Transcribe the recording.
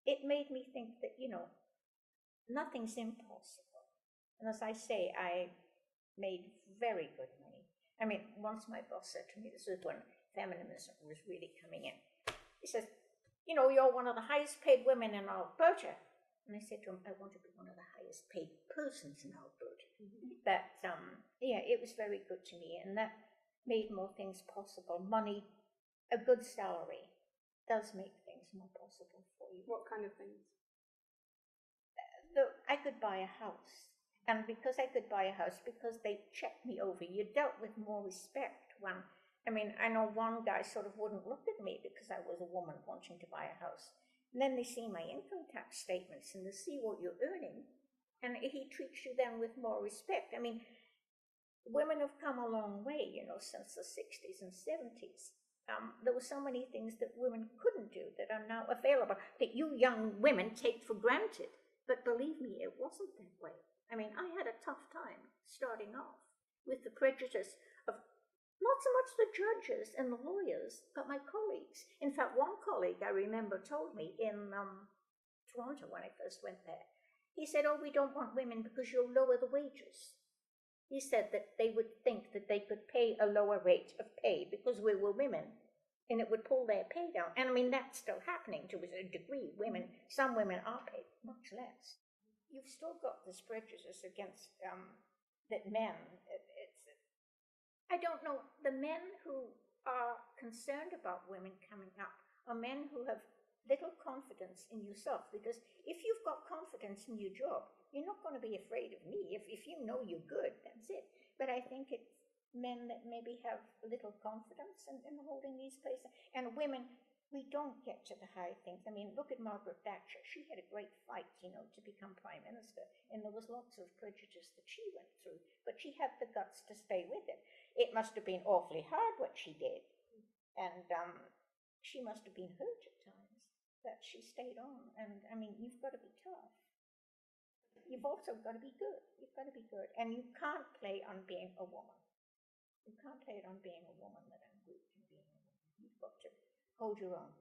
it made me think that, nothing's impossible. And as I say, I made very good money. I mean, once my boss said to me, this was when feminism was really coming in. He says, you're one of the highest paid women in Alberta. And I said to him, I want to be one of the highest paid persons in Alberta. But, it was very good to me. And that made more things possible. Money, a good salary, does make things more possible for you. What kind of things? I could buy a house. And because I could buy a house, because they checked me over, you dealt with more respect. I know one guy sort of wouldn't look at me because I was a woman wanting to buy a house. And then they see my income tax statements and they see what you're earning, and he treats you then with more respect. Women have come a long way, since the 60s and 70s. There were so many things that women couldn't do that are now available that you young women take for granted. But believe me, it wasn't that way. I had a tough time starting off with the prejudice of not so much the judges and the lawyers, but my colleagues. In fact, one colleague I remember told me in Toronto when I first went there, he said, we don't want women because you'll lower the wages. He said that they would think that they could pay a lower rate of pay because we were women, and it would pull their pay down. And that's still happening to a degree. Some women are paid much less. You've still got this prejudice against that men. I don't know, the men who are concerned about women coming up are men who have little confidence in yourself, because if you've got confidence in your job, you're not going to be afraid of me. If you know you're good, that's it. But I think it's men that maybe have little confidence in holding these places. And women, we don't get to the high things. Look at Margaret Thatcher. She had a great fight, to become Prime Minister. And there was lots of prejudice that she went through. But she had the guts to stay with it. It must have been awfully hard what she did. And she must have been hurt at times. But she stayed on. And, you've got to be tough. You've also got to be good. You've got to be good. And you can't play on being a woman. You can't play it on being a woman that I'm good and being a woman. You've got to hold your own.